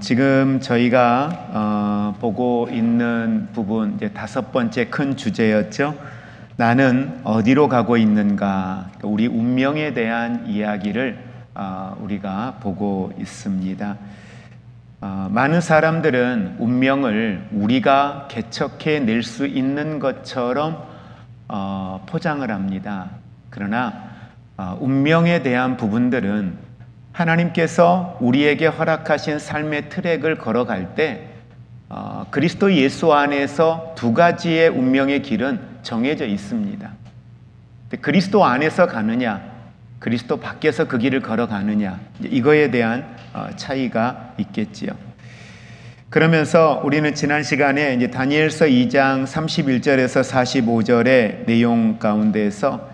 지금 저희가 보고 있는 부분, 이제 5번째 큰 주제였죠. 나는 어디로 가고 있는가? 우리 운명에 대한 이야기를 우리가 보고 있습니다. 많은 사람들은 운명을 우리가 개척해 낼 수 있는 것처럼 포장을 합니다. 그러나 운명에 대한 부분들은 하나님께서 우리에게 허락하신 삶의 트랙을 걸어갈 때 그리스도 예수 안에서 두 가지의 운명의 길은 정해져 있습니다. 그리스도 안에서 가느냐, 그리스도 밖에서 그 길을 걸어가느냐, 이거에 대한 차이가 있겠지요. 그러면서 우리는 지난 시간에 이제 다니엘서 2장 31절에서 45절의 내용 가운데에서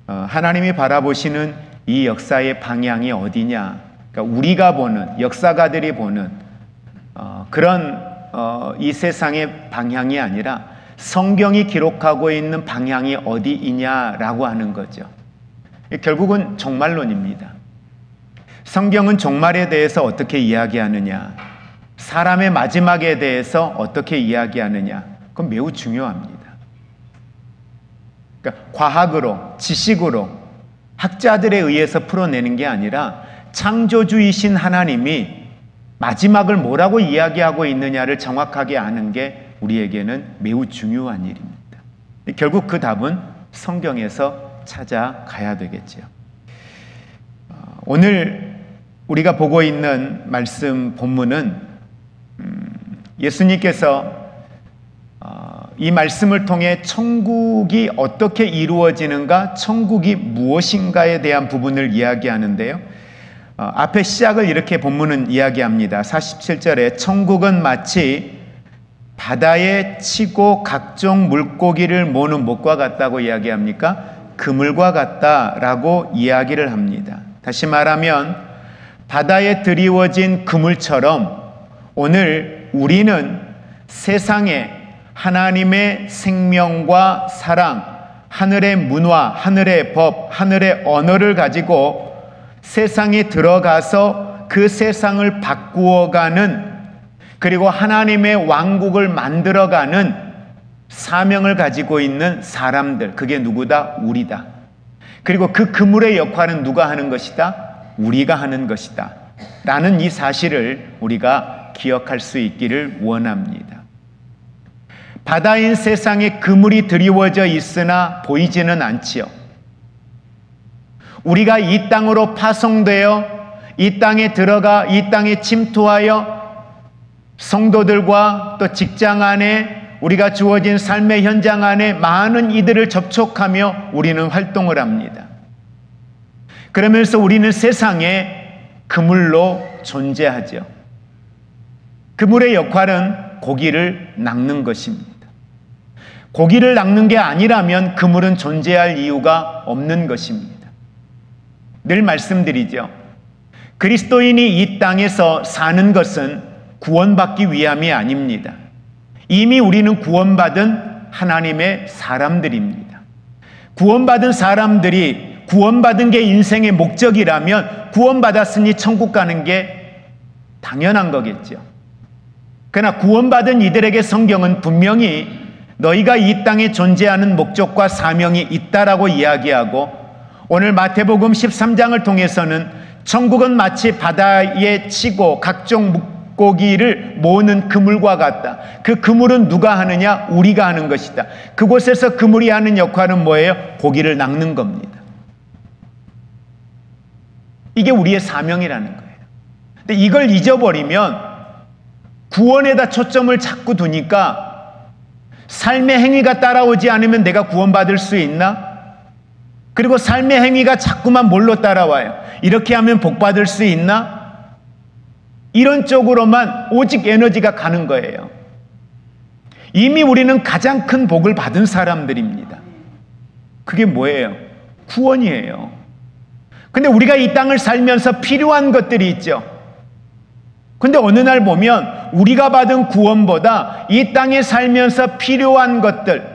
하나님이 바라보시는 이 역사의 방향이 어디냐, 그러니까 우리가 보는, 역사가들이 보는 그런 이 세상의 방향이 아니라 성경이 기록하고 있는 방향이 어디이냐라고 하는 거죠. 결국은 종말론입니다. 성경은 종말에 대해서 어떻게 이야기하느냐, 사람의 마지막에 대해서 어떻게 이야기하느냐, 그건 매우 중요합니다. 그러니까 과학으로, 지식으로, 학자들에 의해서 풀어내는 게 아니라 창조주이신 하나님이 마지막을 뭐라고 이야기하고 있느냐를 정확하게 아는 게 우리에게는 매우 중요한 일입니다. 결국 그 답은 성경에서 찾아가야 되겠죠. 오늘 우리가 보고 있는 말씀 본문은 예수님께서 이 말씀을 통해 천국이 어떻게 이루어지는가, 천국이 무엇인가에 대한 부분을 이야기하는데요. 앞에 시작을 이렇게 본문은 이야기합니다. 47절에 천국은 마치 바다에 치고 각종 물고기를 모는 못과 같다고 이야기합니까? 그물과 같다라고 이야기를 합니다. 다시 말하면 바다에 드리워진 그물처럼 오늘 우리는 세상에 하나님의 생명과 사랑, 하늘의 문화, 하늘의 법, 하늘의 언어를 가지고 세상에 들어가서 그 세상을 바꾸어가는, 그리고 하나님의 왕국을 만들어가는 사명을 가지고 있는 사람들, 그게 누구다? 우리다. 그리고 그 그물의 역할은 누가 하는 것이다? 우리가 하는 것이다 라는 이 사실을 우리가 기억할 수 있기를 원합니다. 바다인 세상에 그물이 드리워져 있으나 보이지는 않지요. 우리가 이 땅으로 파송되어 이 땅에 들어가 이 땅에 침투하여 성도들과 또 직장 안에 우리가 주어진 삶의 현장 안에 많은 이들을 접촉하며 우리는 활동을 합니다. 그러면서 우리는 세상에 그물로 존재하죠. 그물의 역할은 고기를 낚는 것입니다. 고기를 낚는 게 아니라면 그물은 존재할 이유가 없는 것입니다. 늘 말씀드리죠. 그리스도인이 이 땅에서 사는 것은 구원받기 위함이 아닙니다. 이미 우리는 구원받은 하나님의 사람들입니다. 구원받은 사람들이 구원받은 게 인생의 목적이라면 구원받았으니 천국 가는 게 당연한 거겠죠. 그러나 구원받은 이들에게 성경은 분명히 너희가 이 땅에 존재하는 목적과 사명이 있다라고 이야기하고, 오늘 마태복음 13장을 통해서는 천국은 마치 바다에 치고 각종 물고기를 모으는 그물과 같다. 그 그물은 누가 하느냐? 우리가 하는 것이다. 그곳에서 그물이 하는 역할은 뭐예요? 고기를 낚는 겁니다. 이게 우리의 사명이라는 거예요. 근데 이걸 잊어버리면 구원에다 초점을 자꾸 두니까 삶의 행위가 따라오지 않으면 내가 구원받을 수 있나? 그리고 삶의 행위가 자꾸만 뭘로 따라와요? 이렇게 하면 복받을 수 있나? 이런 쪽으로만 오직 에너지가 가는 거예요. 이미 우리는 가장 큰 복을 받은 사람들입니다. 그게 뭐예요? 구원이에요. 근데 우리가 이 땅을 살면서 필요한 것들이 있죠. 근데 어느 날 보면 우리가 받은 구원보다 이 땅에 살면서 필요한 것들,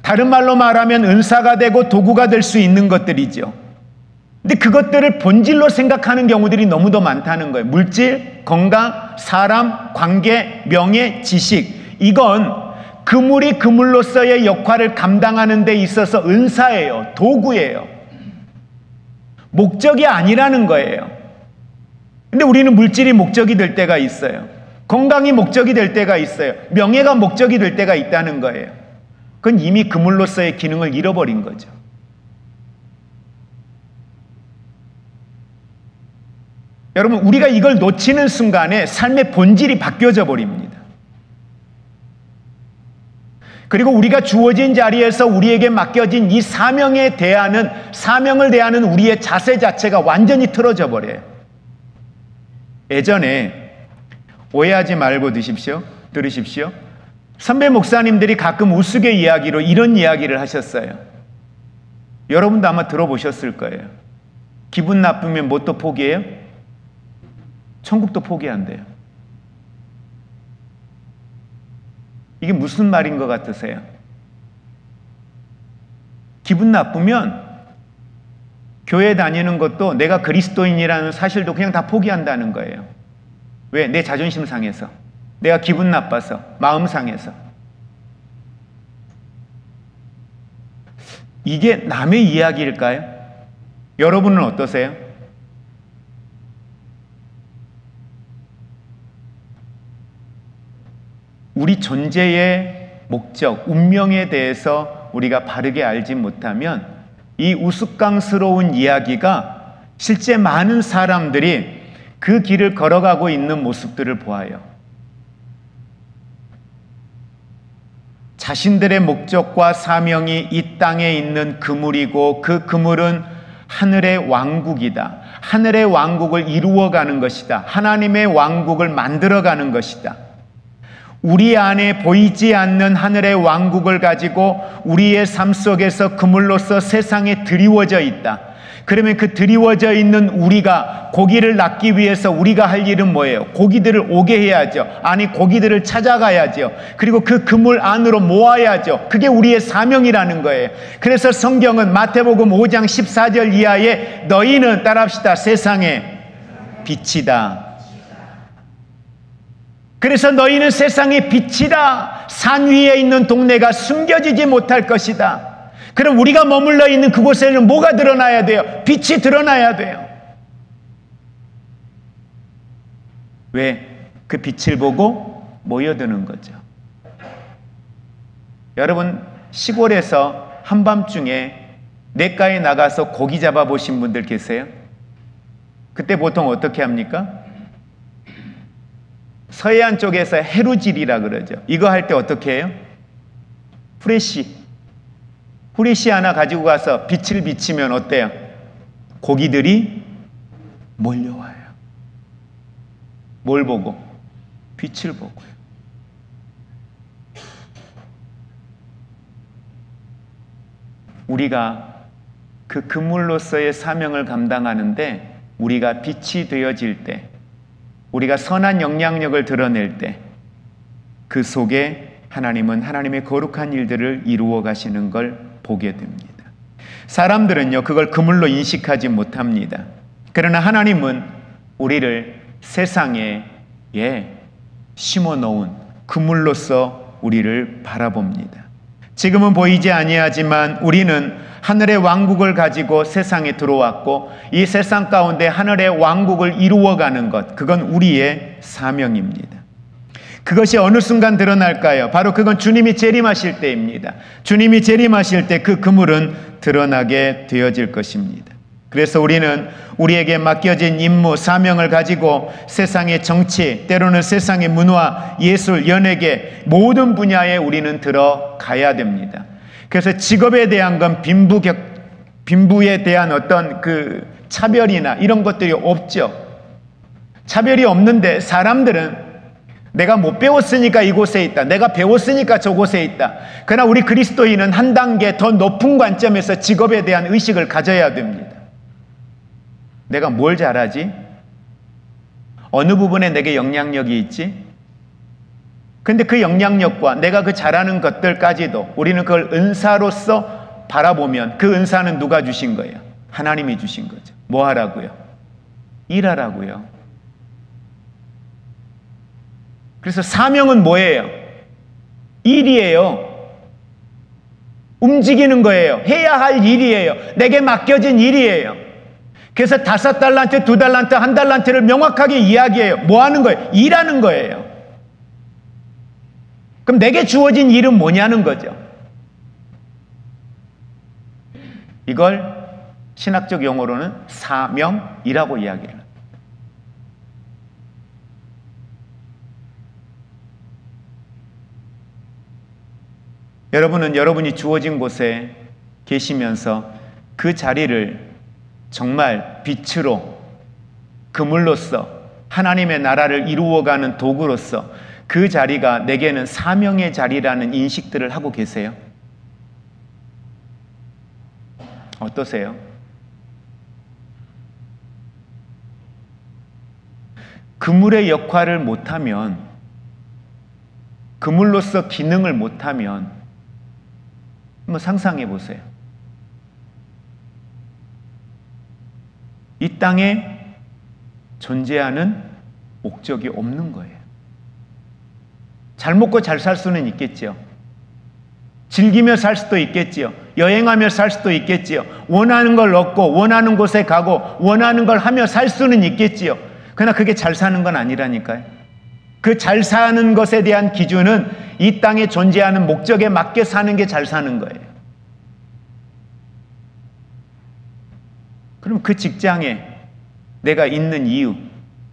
다른 말로 말하면 은사가 되고 도구가 될 수 있는 것들이죠. 근데 그것들을 본질로 생각하는 경우들이 너무도 많다는 거예요. 물질, 건강, 사람, 관계, 명예, 지식. 이건 그물이 그물로서의 역할을 감당하는 데 있어서 은사예요. 도구예요. 목적이 아니라는 거예요. 근데 우리는 물질이 목적이 될 때가 있어요. 건강이 목적이 될 때가 있어요. 명예가 목적이 될 때가 있다는 거예요. 그건 이미 그물로서의 기능을 잃어버린 거죠. 여러분, 우리가 이걸 놓치는 순간에 삶의 본질이 바뀌어져 버립니다. 그리고 우리가 주어진 자리에서 우리에게 맡겨진 이 사명을 대하는 우리의 자세 자체가 완전히 틀어져 버려요. 예전에 오해하지 말고 들으십시오. 선배 목사님들이 가끔 우스개 이야기로 이런 이야기를 하셨어요. 여러분도 아마 들어보셨을 거예요. 기분 나쁘면 뭣도 포기해요? 천국도 포기한대요. 이게 무슨 말인 것 같으세요? 기분 나쁘면 교회 다니는 것도 내가 그리스도인이라는 사실도 그냥 다 포기한다는 거예요. 왜? 내 자존심 상해서, 내가 기분 나빠서, 마음 상해서. 이게 남의 이야기일까요? 여러분은 어떠세요? 우리 존재의 목적, 운명에 대해서 우리가 바르게 알지 못하면 이 우스꽝스러운 이야기가 실제 많은 사람들이 그 길을 걸어가고 있는 모습들을 보아요. 자신들의 목적과 사명이 이 땅에 있는 그물이고 그 그물은 하늘의 왕국이다. 하늘의 왕국을 이루어가는 것이다. 하나님의 왕국을 만들어가는 것이다. 우리 안에 보이지 않는 하늘의 왕국을 가지고 우리의 삶 속에서 그물로서 세상에 드리워져 있다. 그러면 그 드리워져 있는 우리가 고기를 낳기 위해서 우리가 할 일은 뭐예요? 고기들을 오게 해야죠. 아니, 고기들을 찾아가야죠. 그리고 그 그물 안으로 모아야죠. 그게 우리의 사명이라는 거예요. 그래서 성경은 마태복음 5장 14절 이하에 너희는, 따라합시다, 세상의 빛이다. 그래서 너희는 세상의 빛이다. 산 위에 있는 동네가 숨겨지지 못할 것이다. 그럼 우리가 머물러 있는 그곳에는 뭐가 드러나야 돼요? 빛이 드러나야 돼요. 왜? 그 빛을 보고 모여드는 거죠. 여러분, 시골에서 한밤중에 냇가에 나가서 고기 잡아보신 분들 계세요? 그때 보통 어떻게 합니까? 서해안 쪽에서 해루질이라 그러죠. 이거 할 때 어떻게 해요? 후레쉬 하나 가지고 가서 빛을 비치면 어때요? 고기들이 몰려와요. 뭘 보고? 빛을 보고요. 우리가 그 그물로서의 사명을 감당하는데 우리가 빛이 되어질 때, 우리가 선한 영향력을 드러낼 때 그 속에 하나님은 하나님의 거룩한 일들을 이루어 가시는 걸 보게 됩니다. 사람들은요, 그걸 그물로 인식하지 못합니다. 그러나 하나님은 우리를 세상에 심어 놓은 그물로서 우리를 바라봅니다. 지금은 보이지 아니하지만 우리는 하늘의 왕국을 가지고 세상에 들어왔고 이 세상 가운데 하늘의 왕국을 이루어가는 것, 그건 우리의 사명입니다. 그것이 어느 순간 드러날까요? 바로 그건 주님이 재림하실 때입니다. 주님이 재림하실 때 그 그물은 드러나게 되어질 것입니다. 그래서 우리는 우리에게 맡겨진 임무, 사명을 가지고 세상의 정치, 때로는 세상의 문화, 예술, 연예계 모든 분야에 우리는 들어가야 됩니다. 그래서 직업에 대한 건 빈부에 대한 어떤 그 차별이나 이런 것들이 없죠. 차별이 없는데 사람들은 내가 못 배웠으니까 이곳에 있다. 내가 배웠으니까 저곳에 있다. 그러나 우리 그리스도인은 한 단계 더 높은 관점에서 직업에 대한 의식을 가져야 됩니다. 내가 뭘 잘하지? 어느 부분에 내게 영향력이 있지? 근데 그 영향력과 내가 그 잘하는 것들까지도 우리는 그걸 은사로서 바라보면 그 은사는 누가 주신 거예요? 하나님이 주신 거죠. 뭐 하라고요? 일하라고요. 그래서 사명은 뭐예요? 일이에요. 움직이는 거예요. 해야 할 일이에요. 내게 맡겨진 일이에요. 그래서 5달란트, 2달란트, 1달란트를 명확하게 이야기해요. 뭐 하는 거예요? 일하는 거예요. 그럼 내게 주어진 일은 뭐냐는 거죠. 이걸 신학적 용어로는 사명이라고 이야기를 합니다. 여러분은 여러분이 주어진 곳에 계시면서 그 자리를 정말 빛으로, 그물로서 하나님의 나라를 이루어가는 도구로서 그 자리가 내게는 사명의 자리라는 인식들을 하고 계세요? 어떠세요? 그물의 역할을 못하면, 그물로서 기능을 못하면 한번 상상해 보세요. 이 땅에 존재하는 목적이 없는 거예요. 잘 먹고 잘 살 수는 있겠지요. 즐기며 살 수도 있겠지요. 여행하며 살 수도 있겠지요. 원하는 걸 얻고 원하는 곳에 가고 원하는 걸 하며 살 수는 있겠지요. 그러나 그게 잘 사는 건 아니라니까요. 그 잘 사는 것에 대한 기준은 이 땅에 존재하는 목적에 맞게 사는 게 잘 사는 거예요. 그럼 그 직장에 내가 있는 이유,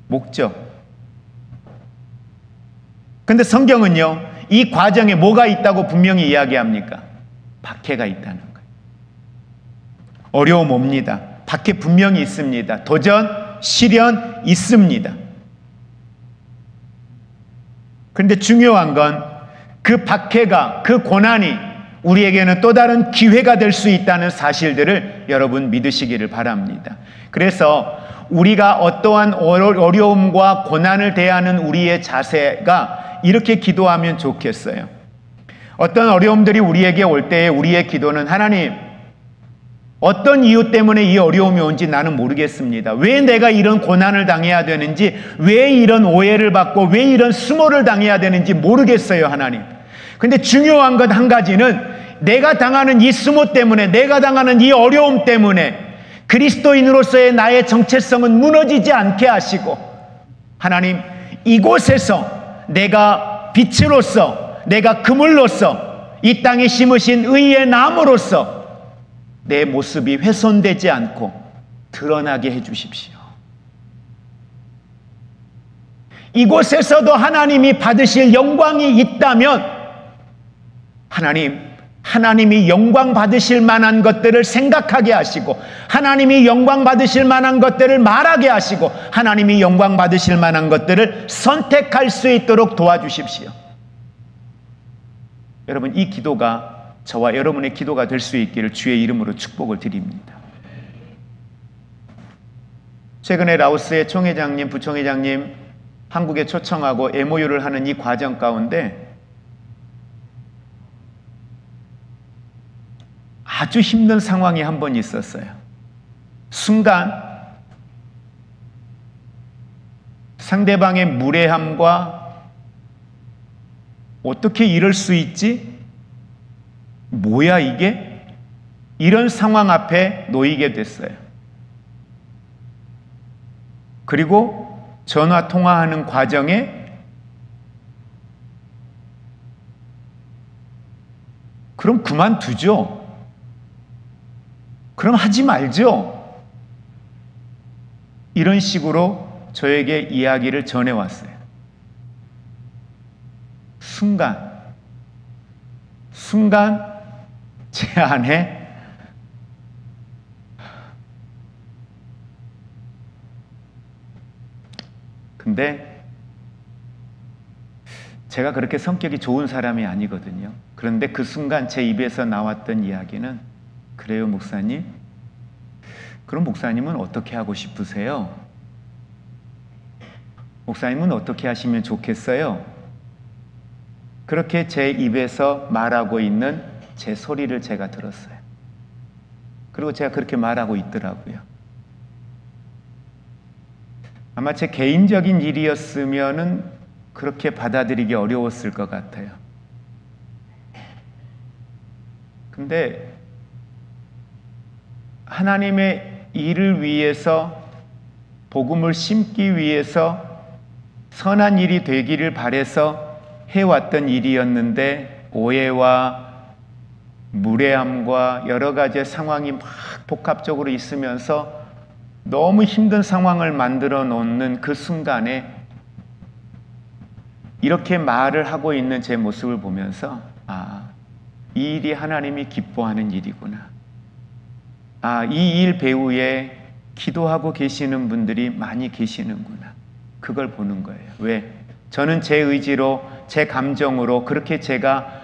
목적. 근데 성경은요, 이 과정에 뭐가 있다고 분명히 이야기합니까? 박해가 있다는 거예요. 어려움 옵니다. 박해 분명히 있습니다. 도전, 시련 있습니다. 그런데 중요한 건 그 박해가, 그 고난이 우리에게는 또 다른 기회가 될 수 있다는 사실들을 여러분 믿으시기를 바랍니다. 그래서 우리가 어떠한 어려움과 고난을 대하는 우리의 자세가 이렇게 기도하면 좋겠어요. 어떤 어려움들이 우리에게 올 때에 우리의 기도는 하나님, 어떤 이유 때문에 이 어려움이 온지 나는 모르겠습니다. 왜 내가 이런 고난을 당해야 되는지, 왜 이런 오해를 받고 왜 이런 수모를 당해야 되는지 모르겠어요, 하나님. 근데 중요한 것 한 가지는 내가 당하는 이 수모 때문에, 내가 당하는 이 어려움 때문에 그리스도인으로서의 나의 정체성은 무너지지 않게 하시고, 하나님, 이곳에서 내가 빛으로서, 내가 그물로서, 이 땅에 심으신 의의 나무로서 내 모습이 훼손되지 않고 드러나게 해주십시오. 이곳에서도 하나님이 받으실 영광이 있다면 하나님이 영광 받으실 만한 것들을 생각하게 하시고, 하나님이 영광 받으실 만한 것들을 말하게 하시고, 하나님이 영광 받으실 만한 것들을 선택할 수 있도록 도와주십시오. 여러분, 이 기도가 저와 여러분의 기도가 될 수 있기를 주의 이름으로 축복을 드립니다. 최근에 라오스의 총회장님, 부총회장님 한국에 초청하고 MOU를 하는 이 과정 가운데 아주 힘든 상황이 한 번 있었어요. 순간 상대방의 무례함과 어떻게 이럴 수 있지? 뭐야 이게? 이런 상황 앞에 놓이게 됐어요. 그리고 전화 통화하는 과정에 그럼 그만두죠. 그럼 하지 말죠. 이런 식으로 저에게 이야기를 전해왔어요. 순간 제 안에 근데 제가 그렇게 성격이 좋은 사람이 아니거든요. 그런데 그 순간 제 입에서 나왔던 이야기는, 그래요 목사님? 그럼 목사님은 어떻게 하고 싶으세요? 목사님은 어떻게 하시면 좋겠어요? 그렇게 제 입에서 말하고 있는 제 소리를 제가 들었어요. 그리고 제가 그렇게 말하고 있더라고요. 아마 제 개인적인 일이었으면은 그렇게 받아들이기 어려웠을 것 같아요. 근데 하나님의 일을 위해서, 복음을 심기 위해서 선한 일이 되기를 바라서 해왔던 일이었는데, 오해와 무례함과 여러 가지 상황이 막 복합적으로 있으면서 너무 힘든 상황을 만들어 놓는 그 순간에 이렇게 말을 하고 있는 제 모습을 보면서, 이 일이 하나님이 기뻐하는 일이구나. 이 일 배후에 기도하고 계시는 분들이 많이 계시는구나. 그걸 보는 거예요. 왜? 저는 제 의지로, 제 감정으로 그렇게 제가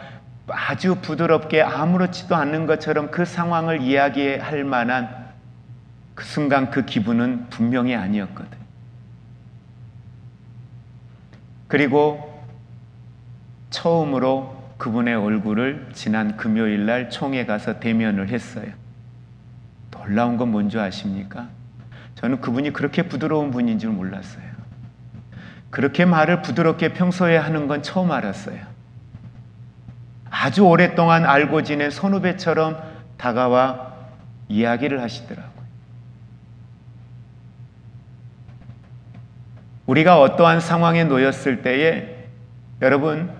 아주 부드럽게 아무렇지도 않은 것처럼 그 상황을 이야기할 만한 그 순간 그 기분은 분명히 아니었거든. 그리고 처음으로 그분의 얼굴을 지난 금요일 날 총회 가서 대면을 했어요. 놀라운 건 뭔지 아십니까? 저는 그분이 그렇게 부드러운 분인 줄 몰랐어요. 그렇게 말을 부드럽게 평소에 하는 건 처음 알았어요. 아주 오랫동안 알고 지낸 선후배처럼 다가와 이야기를 하시더라고요. 우리가 어떠한 상황에 놓였을 때에 여러분,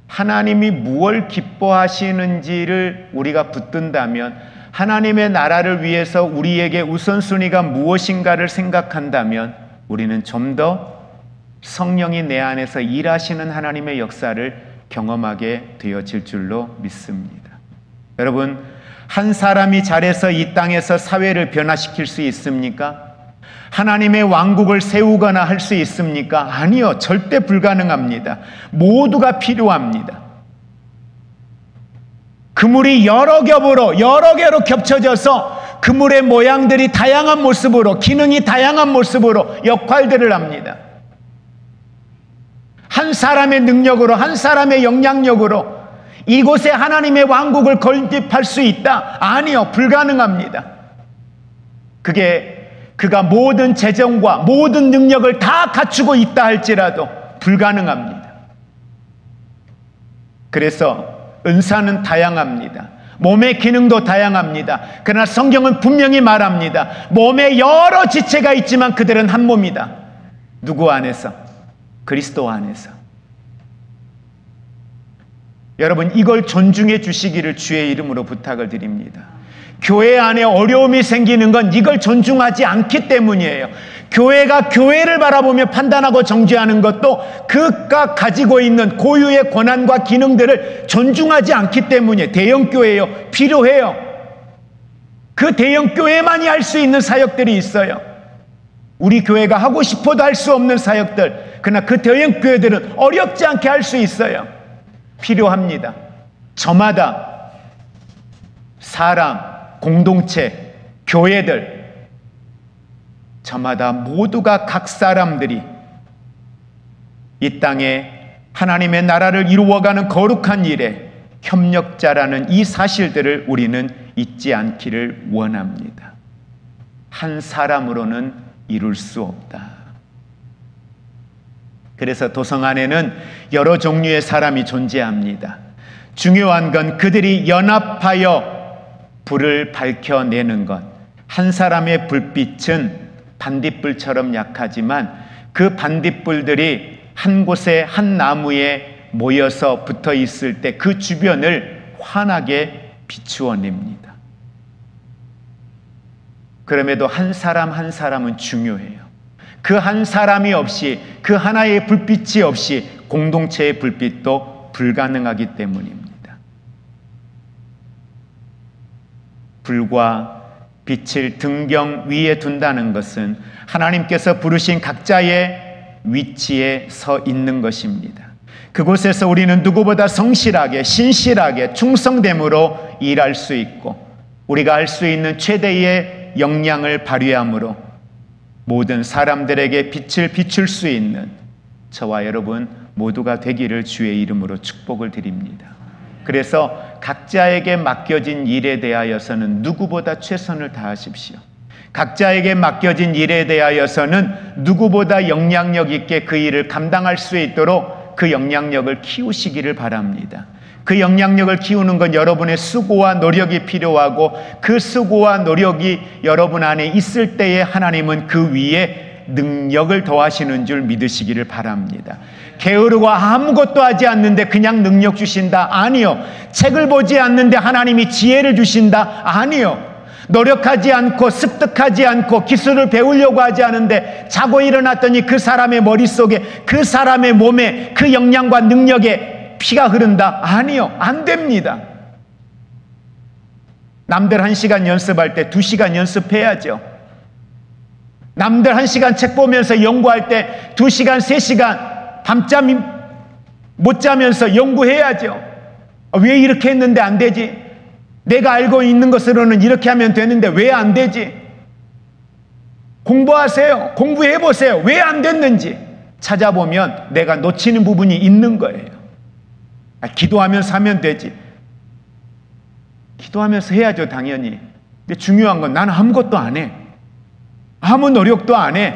하나님이 무엇을 기뻐하시는지를 우리가 붙든다면, 하나님의 나라를 위해서 우리에게 우선순위가 무엇인가를 생각한다면 우리는 좀 더 성령이 내 안에서 일하시는 하나님의 역사를 경험하게 되어질 줄로 믿습니다. 여러분, 한 사람이 잘해서 이 땅에서 사회를 변화시킬 수 있습니까? 하나님의 왕국을 세우거나 할 수 있습니까? 아니요, 절대 불가능합니다. 모두가 필요합니다. 그물이 여러 겹으로, 여러 개로 겹쳐져서 그물의 모양들이 다양한 모습으로, 기능이 다양한 모습으로 역할들을 합니다. 한 사람의 능력으로, 한 사람의 영향력으로 이곳에 하나님의 왕국을 건립할 수 있다? 아니요, 불가능합니다. 그가 모든 재정과 모든 능력을 다 갖추고 있다 할지라도 불가능합니다. 그래서 은사는 다양합니다. 몸의 기능도 다양합니다. 그러나 성경은 분명히 말합니다. 몸에 여러 지체가 있지만 그들은 한 몸이다. 누구 안에서? 그리스도 안에서. 여러분, 이걸 존중해 주시기를 주의 이름으로 부탁을 드립니다. 교회 안에 어려움이 생기는 건 이걸 존중하지 않기 때문이에요. 교회가 교회를 바라보며 판단하고 정죄하는 것도 그가 가지고 있는 고유의 권한과 기능들을 존중하지 않기 때문이에요. 대형교회요, 필요해요. 그 대형교회만이 할 수 있는 사역들이 있어요. 우리 교회가 하고 싶어도 할 수 없는 사역들, 그러나 그 대형교회들은 어렵지 않게 할 수 있어요. 필요합니다. 저마다 사람, 공동체, 교회들, 저마다 모두가 각 사람들이 이 땅에 하나님의 나라를 이루어가는 거룩한 일에 협력자라는 이 사실들을 우리는 잊지 않기를 원합니다. 한 사람으로는 이룰 수 없다. 그래서 도성 안에는 여러 종류의 사람이 존재합니다. 중요한 건 그들이 연합하여 불을 밝혀내는 것. 한 사람의 불빛은 반딧불처럼 약하지만 그 반딧불들이 한 곳에, 한 나무에 모여서 붙어 있을 때 그 주변을 환하게 비추어냅니다. 그럼에도 한 사람 한 사람은 중요해요. 그 한 사람이 없이, 그 하나의 불빛이 없이 공동체의 불빛도 불가능하기 때문입니다. 불과 빛을 등경 위에 둔다는 것은 하나님께서 부르신 각자의 위치에 서 있는 것입니다. 그곳에서 우리는 누구보다 성실하게, 신실하게, 충성됨으로 일할 수 있고, 우리가 할 수 있는 최대의 역량을 발휘함으로 모든 사람들에게 빛을 비출 수 있는 저와 여러분 모두가 되기를 주의 이름으로 축복을 드립니다. 그래서 각자에게 맡겨진 일에 대하여서는 누구보다 최선을 다하십시오. 각자에게 맡겨진 일에 대하여서는 누구보다 영향력 있게 그 일을 감당할 수 있도록 그 영향력을 키우시기를 바랍니다. 그 영향력을 키우는 건 여러분의 수고와 노력이 필요하고, 그 수고와 노력이 여러분 안에 있을 때에 하나님은 그 위에 능력을 더하시는 줄 믿으시기를 바랍니다. 게으르고 아무것도 하지 않는데 그냥 능력 주신다? 아니요. 책을 보지 않는데 하나님이 지혜를 주신다? 아니요. 노력하지 않고 습득하지 않고 기술을 배우려고 하지 않은데 자고 일어났더니 그 사람의 머릿속에, 그 사람의 몸에 그 영양과 능력에 피가 흐른다? 아니요. 안 됩니다. 남들 1시간 연습할 때 2시간 연습해야죠. 남들 1시간 책 보면서 연구할 때 2시간, 3시간 밤잠 못 자면서 연구해야죠. 왜 이렇게 했는데 안 되지? 내가 알고 있는 것으로는 이렇게 하면 되는데 왜 안 되지? 공부하세요. 공부해보세요. 왜 안 됐는지 찾아보면 내가 놓치는 부분이 있는 거예요. 기도하면서 하면 되지. 기도하면서 해야죠, 당연히. 근데 중요한 건 나는 아무것도 안 해. 아무 노력도 안 해.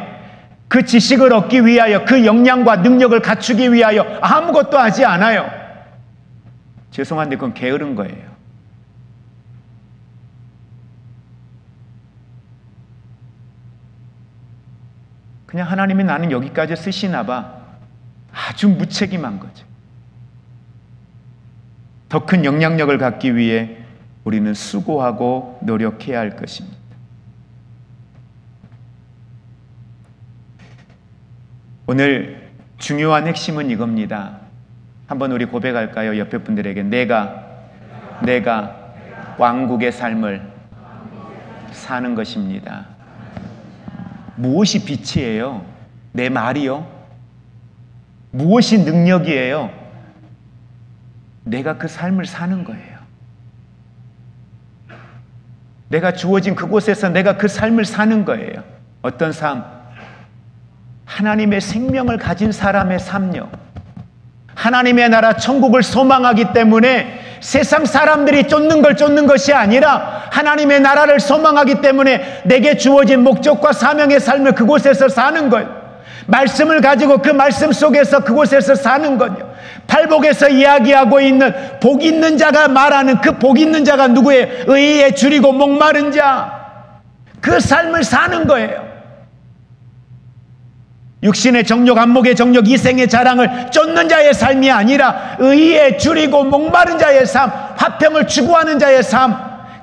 그 지식을 얻기 위하여, 그 역량과 능력을 갖추기 위하여 아무것도 하지 않아요. 죄송한데 그건 게으른 거예요. 그냥 하나님이 나는 여기까지 쓰시나 봐. 아주 무책임한 거죠. 더 큰 영향력을 갖기 위해 우리는 수고하고 노력해야 할 것입니다. 오늘 중요한 핵심은 이겁니다. 한번 우리 고백할까요? 옆에 분들에게 내가 왕국의 삶을 사는 것입니다. 무엇이 빛이에요? 내 말이요? 무엇이 능력이에요? 내가 그 삶을 사는 거예요. 내가 주어진 그곳에서 내가 그 삶을 사는 거예요. 어떤 삶? 하나님의 생명을 가진 사람의 삶요. 하나님의 나라 천국을 소망하기 때문에 세상 사람들이 쫓는 걸 쫓는 것이 아니라 하나님의 나라를 소망하기 때문에 내게 주어진 목적과 사명의 삶을 그곳에서 사는 거예요. 말씀을 가지고 그 말씀 속에서 그곳에서 사는 거예요. 팔복에서 이야기하고 있는 복 있는 자가 말하는 그 복 있는 자가 누구예요? 의에 줄이고 목마른 자. 그 삶을 사는 거예요. 육신의 정욕, 안목의 정욕, 이생의 자랑을 쫓는 자의 삶이 아니라 의에 줄이고 목마른 자의 삶, 화평을 추구하는 자의 삶,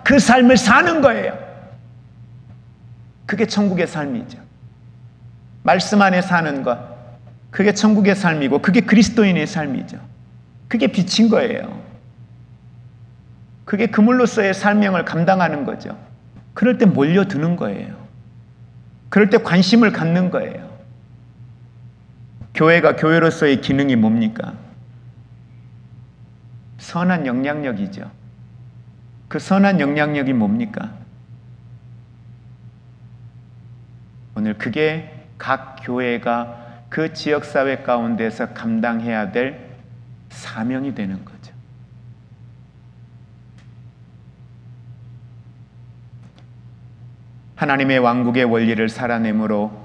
그 삶을 사는 거예요. 그게 천국의 삶이죠. 말씀 안에 사는 것, 그게 천국의 삶이고 그게 그리스도인의 삶이죠. 그게 빛인 거예요. 그게 그물로서의 사명을 감당하는 거죠. 그럴 때 몰려드는 거예요. 그럴 때 관심을 갖는 거예요. 교회가 교회로서의 기능이 뭡니까? 선한 영향력이죠. 그 선한 영향력이 뭡니까? 오늘 그게 각 교회가 그 지역사회 가운데서 감당해야 될 사명이 되는 거죠. 하나님의 왕국의 원리를 살아내므로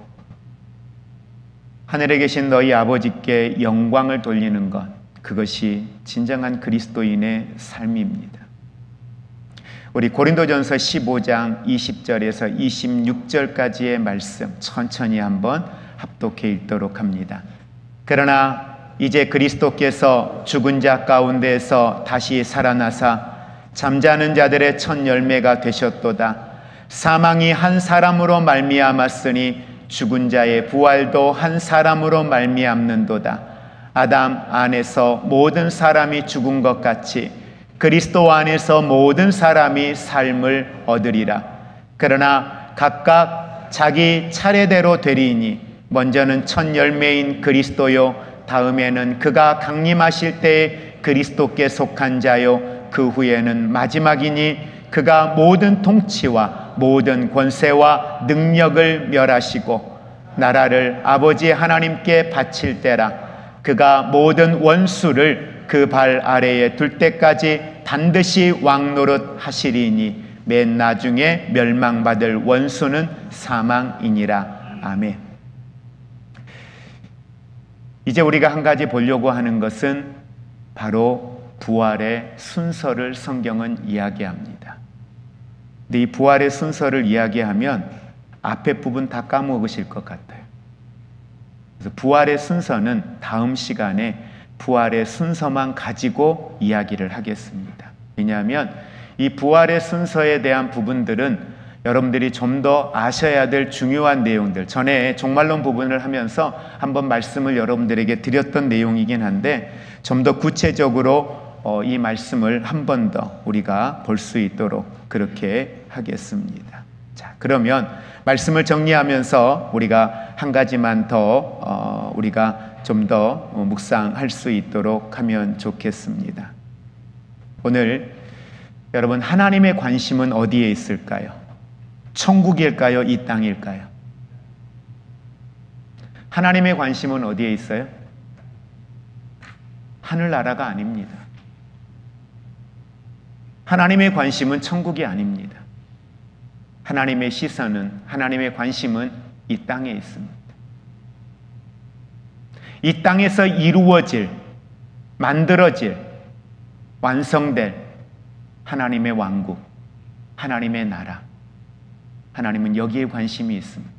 하늘에 계신 너희 아버지께 영광을 돌리는 것, 그것이 진정한 그리스도인의 삶입니다. 우리 고린도전서 15장 20절에서 26절까지의 말씀 천천히 한번 합독해 읽도록 합니다. 그러나 이제 그리스도께서 죽은 자 가운데서 다시 살아나사 잠자는 자들의 첫 열매가 되셨도다. 사망이 한 사람으로 말미암았으니 죽은 자의 부활도 한 사람으로 말미암는도다. 아담 안에서 모든 사람이 죽은 것 같이 그리스도 안에서 모든 사람이 삶을 얻으리라. 그러나 각각 자기 차례대로 되리니 먼저는 첫 열매인 그리스도요, 다음에는 그가 강림하실 때에 그리스도께 속한 자요, 그 후에는 마지막이니 그가 모든 통치와 모든 권세와 능력을 멸하시고 나라를 아버지 하나님께 바칠 때라. 그가 모든 원수를 그 발 아래에 둘 때까지 반드시 왕노릇 하시리니 맨 나중에 멸망받을 원수는 사망이니라. 아멘. 이제 우리가 한 가지 보려고 하는 것은 바로 부활의 순서를 성경은 이야기합니다. 근데 이 부활의 순서를 이야기하면 앞에 부분 다 까먹으실 것 같아요. 그래서 부활의 순서는 다음 시간에 부활의 순서만 가지고 이야기를 하겠습니다. 왜냐하면 이 부활의 순서에 대한 부분들은 여러분들이 좀 더 아셔야 될 중요한 내용들, 전에 종말론 부분을 하면서 한번 말씀을 여러분들에게 드렸던 내용이긴 한데 좀 더 구체적으로 이 말씀을 한 번 더 우리가 볼 수 있도록 그렇게 하겠습니다. 자, 그러면 말씀을 정리하면서 우리가 한 가지만 더 우리가 좀 더 묵상할 수 있도록 하면 좋겠습니다. 오늘 여러분, 하나님의 관심은 어디에 있을까요? 천국일까요? 이 땅일까요? 하나님의 관심은 어디에 있어요? 하늘나라가 아닙니다. 하나님의 관심은 천국이 아닙니다. 하나님의 시선은, 하나님의 관심은 이 땅에 있습니다. 이 땅에서 이루어질, 만들어질, 완성될 하나님의 왕국, 하나님의 나라, 하나님은 여기에 관심이 있습니다.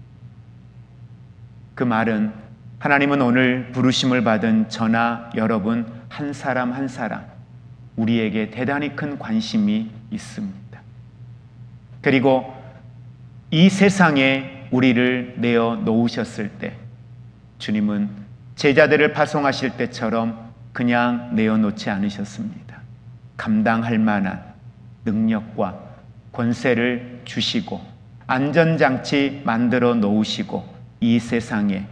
그 말은 하나님은 오늘 부르심을 받은 저나 여러분 한 사람 한 사람 우리에게 대단히 큰 관심이 있습니다. 그리고 이 세상에 우리를 내어 놓으셨을 때 주님은 제자들을 파송하실 때처럼 그냥 내어 놓지 않으셨습니다. 감당할 만한 능력과 권세를 주시고 안전장치 만들어 놓으시고 이 세상에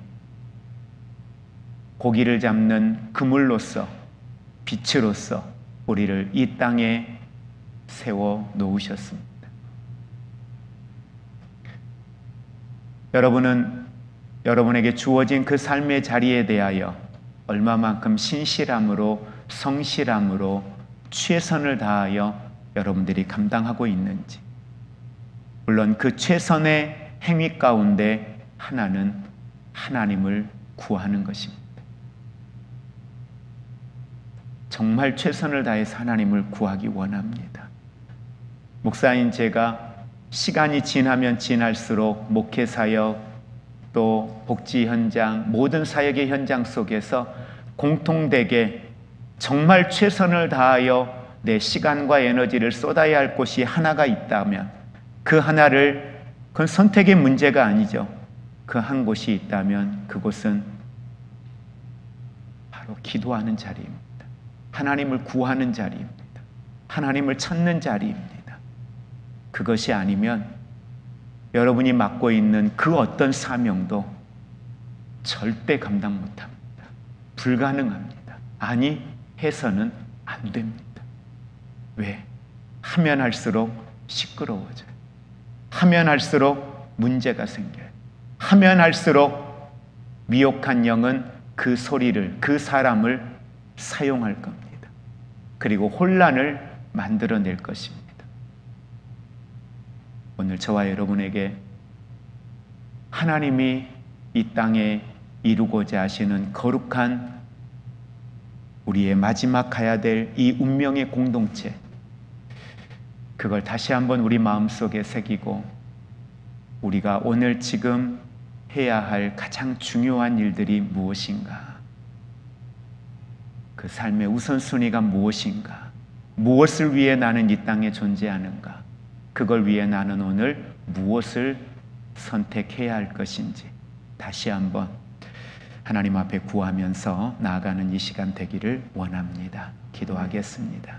고기를 잡는 그물로서 빛으로서 우리를 이 땅에 세워 놓으셨습니다. 여러분은 여러분에게 주어진 그 삶의 자리에 대하여 얼마만큼 신실함으로 성실함으로 최선을 다하여 여러분들이 감당하고 있는지, 물론 그 최선의 행위 가운데 하나는 하나님을 구하는 것입니다. 정말 최선을 다해서 하나님을 구하기 원합니다. 목사인 제가 시간이 지나면 지날수록 목회 사역 또 복지 현장, 모든 사역의 현장 속에서 공통되게 정말 최선을 다하여 내 시간과 에너지를 쏟아야 할 곳이 하나가 있다면 그 하나를, 그건 선택의 문제가 아니죠. 그 한 곳이 있다면 그곳은 바로 기도하는 자리입니다. 하나님을 구하는 자리입니다. 하나님을 찾는 자리입니다. 그것이 아니면 여러분이 맡고 있는 그 어떤 사명도 절대 감당 못합니다. 불가능합니다. 아니, 해서는 안 됩니다. 왜? 하면 할수록 시끄러워져요. 하면 할수록 문제가 생겨요. 하면 할수록 미혹한 영은 그 소리를, 그 사람을 사용할 겁니다. 그리고 혼란을 만들어낼 것입니다. 오늘 저와 여러분에게 하나님이 이 땅에 이루고자 하시는 거룩한 우리의 마지막 가야 될 이 운명의 공동체, 그걸 다시 한번 우리 마음속에 새기고 우리가 오늘 지금 해야 할 가장 중요한 일들이 무엇인가, 그 삶의 우선순위가 무엇인가, 무엇을 위해 나는 이 땅에 존재하는가, 그걸 위해 나는 오늘 무엇을 선택해야 할 것인지 다시 한번 하나님 앞에 구하면서 나아가는 이 시간 되기를 원합니다. 기도하겠습니다.